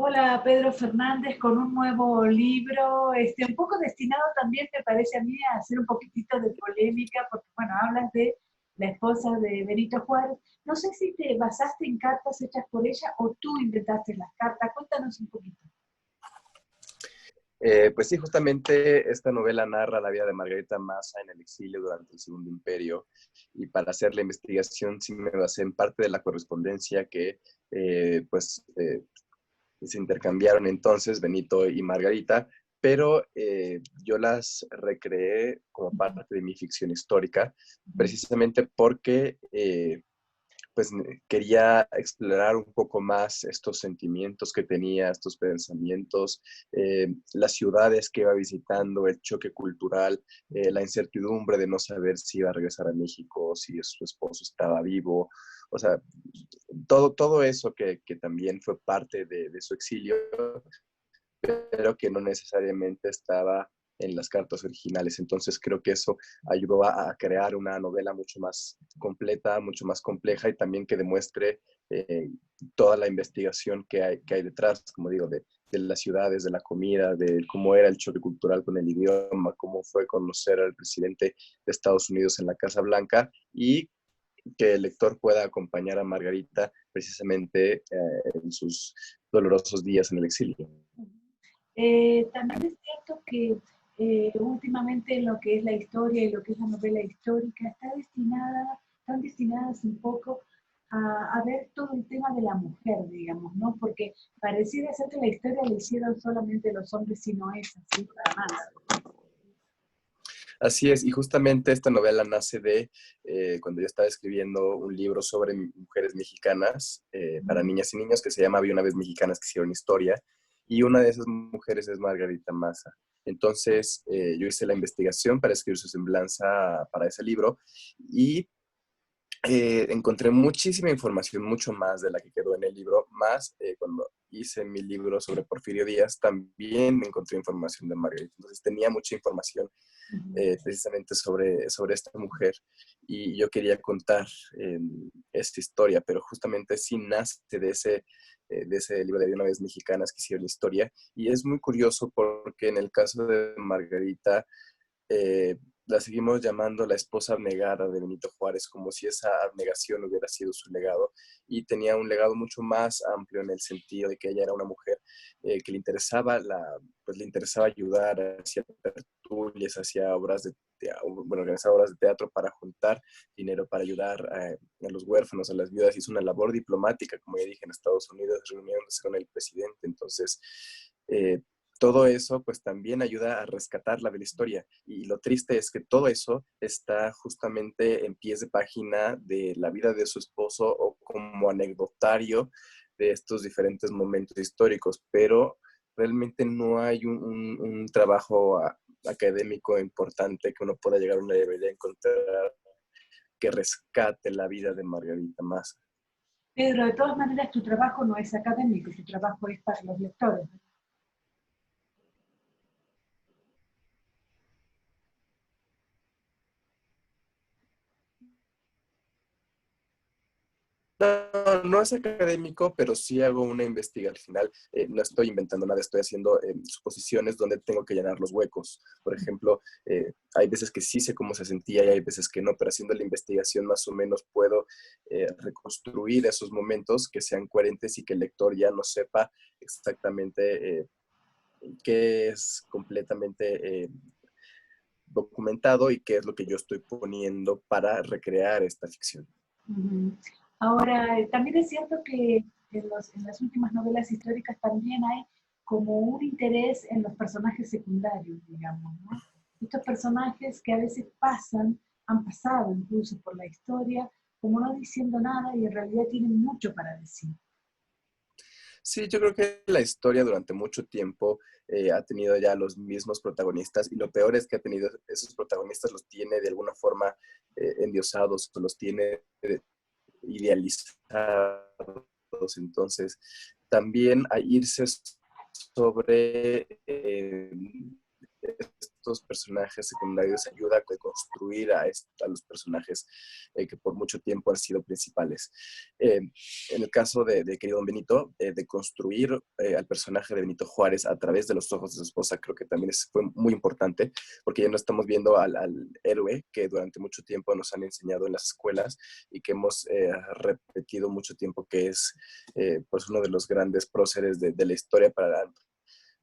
Hola, Pedro Fernández, con un nuevo libro, un poco destinado también, me parece a mí, a hacer un poquitito de polémica, porque, bueno, hablas de la esposa de Benito Juárez. No sé si te basaste en cartas hechas por ella o tú inventaste las cartas. Cuéntanos un poquito. Pues sí, justamente esta novela narra la vida de Margarita Massa en el exilio durante el Segundo Imperio, y para hacer la investigación sí me basé en parte de la correspondencia que se intercambiaron entonces Benito y Margarita, pero yo las recreé como parte de mi ficción histórica, precisamente porque quería explorar un poco más estos sentimientos que tenía, estos pensamientos, las ciudades que iba visitando, el choque cultural, la incertidumbre de no saber si iba a regresar a México, si su esposo estaba vivo, o sea, todo eso que también fue parte de su exilio, pero que no necesariamente estaba en las cartas originales. Entonces creo que eso ayudó a crear una novela mucho más completa, mucho más compleja, y también que demuestre eh, toda la investigación que hay detrás, como digo, de las ciudades, de la comida, de cómo era el choque cultural con el idioma, cómo fue conocer al presidente de Estados Unidos en la Casa Blanca, y que el lector pueda acompañar a Margarita precisamente en sus dolorosos días en el exilio. También es cierto que últimamente lo que es la historia y lo que es la novela histórica están destinadas un poco a ver todo el tema de la mujer, digamos, ¿no? Porque pareciera ser que la historia la hicieron solamente los hombres, y no es así para nada. Así es, y justamente esta novela nace de cuando yo estaba escribiendo un libro sobre mujeres mexicanas para niñas y niños, que se llama Había una vez mexicanas que hicieron historia, y una de esas mujeres es Margarita Massa. Entonces yo hice la investigación para escribir su semblanza para ese libro, y encontré muchísima información, mucho más de la que quedó en el libro, más cuando hice mi libro sobre Porfirio Díaz, también encontré información de Margarita. Entonces tenía mucha información precisamente sobre esta mujer, y yo quería contar eh, esta historia, pero justamente sí nace de ese libro de Había una vez mexicanas que hicieron historia, y es muy curioso porque en el caso de Margarita, eh, la seguimos llamando la esposa abnegada de Benito Juárez, como si esa abnegación hubiera sido su legado, y tenía un legado mucho más amplio en el sentido de que ella era una mujer que le interesaba ayudar, hacia tertulias, hacia obras de teatro, bueno, organizaba obras de teatro para juntar dinero para ayudar a los huérfanos, a las viudas. Hizo una labor diplomática, como ya dije, en Estados Unidos, reuniéndose con el presidente. Entonces, eh, todo eso pues también ayuda a rescatarla de la historia. Y lo triste es que todo eso está justamente en pies de página de la vida de su esposo, o como anecdotario de estos diferentes momentos históricos, pero realmente no hay un trabajo académico importante que uno pueda llegar a una librería a encontrar que rescate la vida de Margarita Massa. Pedro, de todas maneras, tu trabajo no es académico, tu trabajo es para los lectores. No, no es académico, pero sí hago una investigación. Al final, no estoy inventando nada, estoy haciendo suposiciones donde tengo que llenar los huecos. Por ejemplo, hay veces que sí sé cómo se sentía y hay veces que no, pero haciendo la investigación más o menos puedo reconstruir esos momentos que sean coherentes y que el lector ya no sepa exactamente qué es completamente documentado y qué es lo que yo estoy poniendo para recrear esta ficción. Ujú. Ahora, también es cierto que en las últimas novelas históricas también hay como un interés en los personajes secundarios, digamos, ¿no? Estos personajes que a veces han pasado incluso por la historia, como no diciendo nada y en realidad tienen mucho para decir. Sí, yo creo que la historia durante mucho tiempo ha tenido ya los mismos protagonistas, y lo peor es que ha tenido esos protagonistas, los tiene de alguna forma endiosados, o los tiene idealizados. Entonces, también a irse sobre estos estos personajes secundarios ayuda a construir a los personajes que por mucho tiempo han sido principales. En el caso de Querido Don Benito, de construir al personaje de Benito Juárez a través de los ojos de su esposa, creo que también fue muy importante, porque ya no estamos viendo al héroe que durante mucho tiempo nos han enseñado en las escuelas y que hemos repetido mucho tiempo, que es pues uno de los grandes próceres de la historia para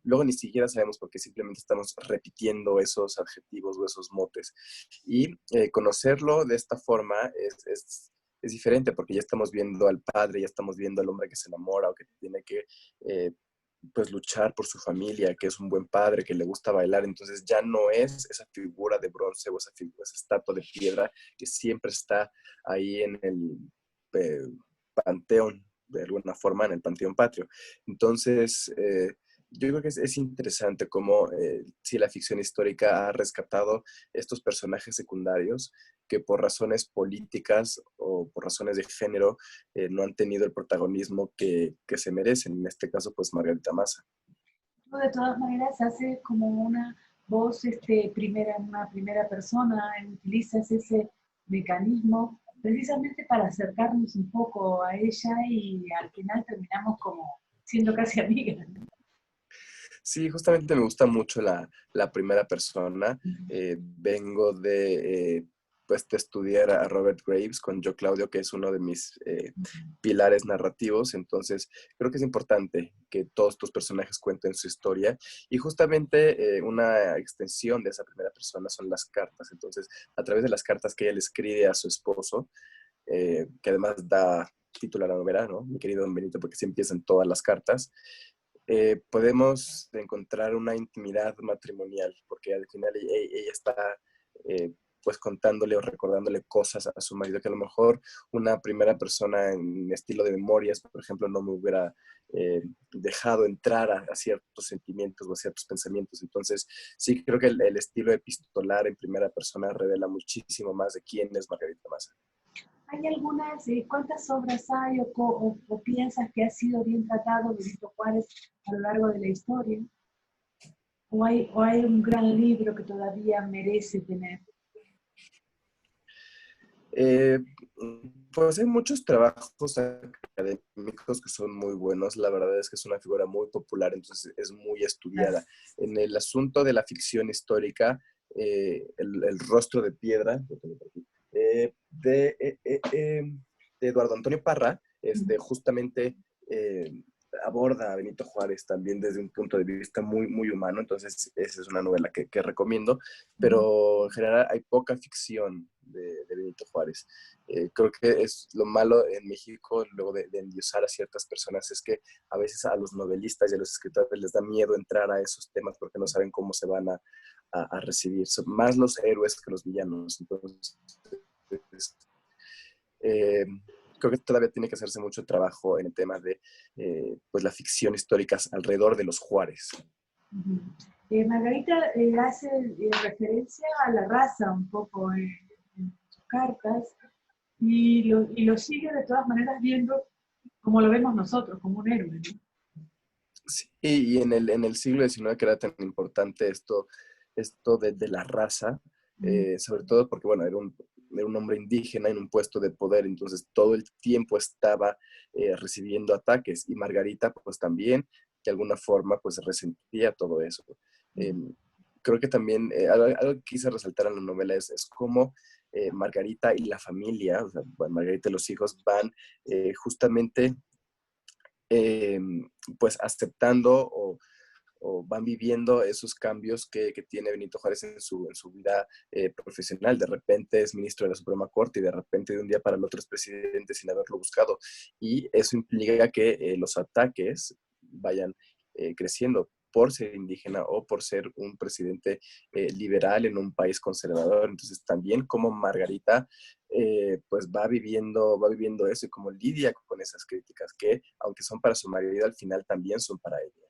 luego ni siquiera sabemos porque simplemente estamos repitiendo esos adjetivos o esos motes. Y conocerlo de esta forma es diferente porque ya estamos viendo al padre, ya estamos viendo al hombre que se enamora o que tiene que pues luchar por su familia, que es un buen padre, que le gusta bailar. Entonces ya no es esa figura de bronce o esa estatua de piedra que siempre está ahí en el panteón, de alguna forma, en el panteón patrio. Entonces, yo creo que es interesante cómo si la ficción histórica ha rescatado estos personajes secundarios que por razones políticas o por razones de género no han tenido el protagonismo que se merecen. En este caso, pues Margarita Massa. De todas maneras, hace como una voz una primera persona, utilizas ese mecanismo precisamente para acercarnos un poco a ella y al final terminamos como siendo casi amigas. Sí, justamente me gusta mucho la primera persona. Vengo pues, de estudiar a Robert Graves con Yo Claudio, que es uno de mis pilares narrativos. Entonces, creo que es importante que todos estos personajes cuenten su historia. Y justamente una extensión de esa primera persona son las cartas. Entonces, a través de las cartas que ella le escribe a su esposo, que además da título a la novela, ¿no? Mi querido Don Benito, porque sí empiezan todas las cartas. Podemos encontrar una intimidad matrimonial, porque al final ella está pues contándole o recordándole cosas a su marido que a lo mejor una primera persona en estilo de memorias, por ejemplo, no me hubiera dejado entrar a ciertos sentimientos o a ciertos pensamientos. Entonces, sí creo que el estilo epistolar en primera persona revela muchísimo más de quién es Margarita Massa. ¿Hay algunas, cuántas obras hay o piensas que ha sido bien tratado Benito Juárez a lo largo de la historia? O hay un gran libro que todavía merece tener? Eh, pues hay muchos trabajos académicos que son muy buenos. La verdad es que es una figura muy popular, entonces es muy estudiada. En el asunto de la ficción histórica, el rostro de piedra, de Eduardo Antonio Parra, justamente aborda a Benito Juárez también desde un punto de vista muy, muy humano. Entonces esa es una novela que recomiendo, pero en general hay poca ficción de Benito Juárez. Creo que es lo malo en México, luego de endiosar a ciertas personas, es que a veces a los novelistas y a los escritores les da miedo entrar a esos temas porque no saben cómo se van a recibir. Son más los héroes que los villanos. Entonces, eh, creo que todavía tiene que hacerse mucho trabajo en el tema de pues la ficción histórica alrededor de los Juárez. Margarita hace referencia a la raza un poco en sus cartas y lo sigue de todas maneras viendo como lo vemos nosotros, como un héroe, ¿no? Sí, y en el siglo XIX que era tan importante esto de la raza, sobre todo porque, bueno, era un hombre indígena en un puesto de poder, entonces todo el tiempo estaba recibiendo ataques, y Margarita pues también, de alguna forma, pues resentía todo eso. Eh, Creo que también algo que quise resaltar en la novela es cómo Margarita y la familia, o sea, bueno, Margarita y los hijos van justamente eh, pues aceptando o van viviendo esos cambios que tiene Benito Juárez en su vida profesional. De repente es ministro de la Suprema Corte y de repente de un día para el otro es presidente sin haberlo buscado. Y eso implica que los ataques vayan creciendo por ser indígena o por ser un presidente liberal en un país conservador. Entonces también como Margarita pues va viviendo eso y como lidia con esas críticas que, aunque son para su marido, al final también son para ella.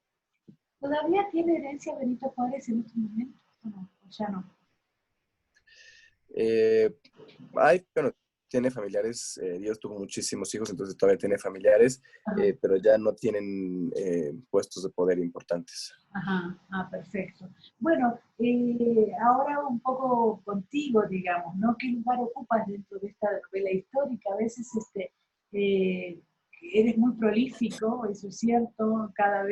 ¿Todavía tiene herencia Benito Juárez en estos momentos? ¿O no? ¿O ya no? Eh, Hay, bueno, tiene familiares, Dios tuvo muchísimos hijos, entonces todavía tiene familiares, Ajá, pero ya no tienen puestos de poder importantes. ajá, ah, perfecto. Bueno, ahora un poco contigo, digamos, ¿no? ¿Qué lugar ocupas dentro de esta novela histórica? A veces eh, eres muy prolífico, eso es cierto, cada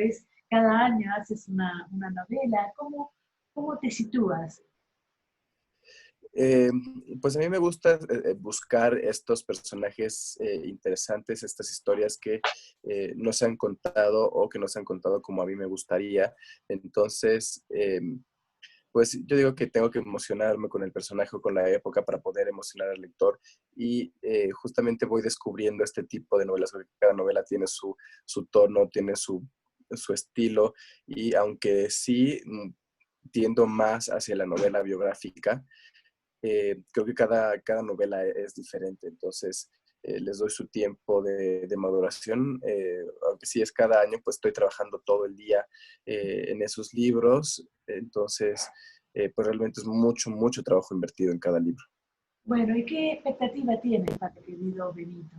año haces una novela. ¿Cómo te sitúas? Eh, pues a mí me gusta buscar estos personajes interesantes, estas historias que no se han contado o que no se han contado como a mí me gustaría. Entonces, pues yo digo que tengo que emocionarme con el personaje o con la época para poder emocionar al lector y justamente voy descubriendo este tipo de novelas, porque cada novela tiene su tono, tiene su estilo y aunque sí tiendo más hacia la novela biográfica, creo que cada novela es diferente, entonces les doy su tiempo de maduración, aunque sí es cada año, pues estoy trabajando todo el día en esos libros, entonces pues realmente es mucho, mucho trabajo invertido en cada libro. Bueno, ¿y qué expectativa tienes para querido Benito?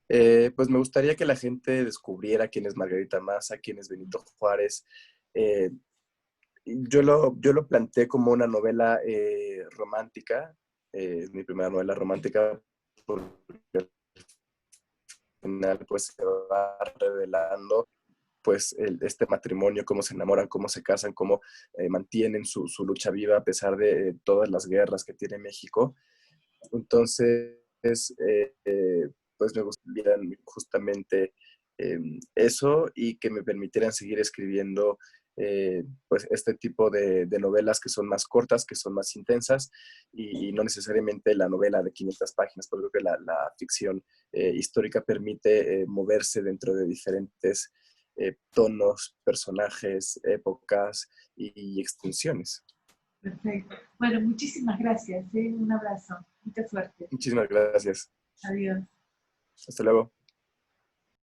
Pues me gustaría que la gente descubriera quién es Margarita Maza, quién es Benito Juárez. Eh, yo lo planteé como una novela romántica, es mi primera novela romántica, porque final pues se va revelando pues este matrimonio, cómo se enamoran, cómo se casan, cómo mantienen su lucha viva a pesar de todas las guerras que tiene México. Entonces, pues me gustaría justamente eso y que me permitieran seguir escribiendo pues este tipo de novelas que son más cortas, que son más intensas y no necesariamente la novela de 500 páginas, porque creo que la ficción histórica permite moverse dentro de diferentes tonos, personajes, épocas y extensiones. Perfecto. Bueno, muchísimas gracias, ¿eh? Un abrazo. Mucha suerte. Muchísimas gracias. Adiós. Hasta luego.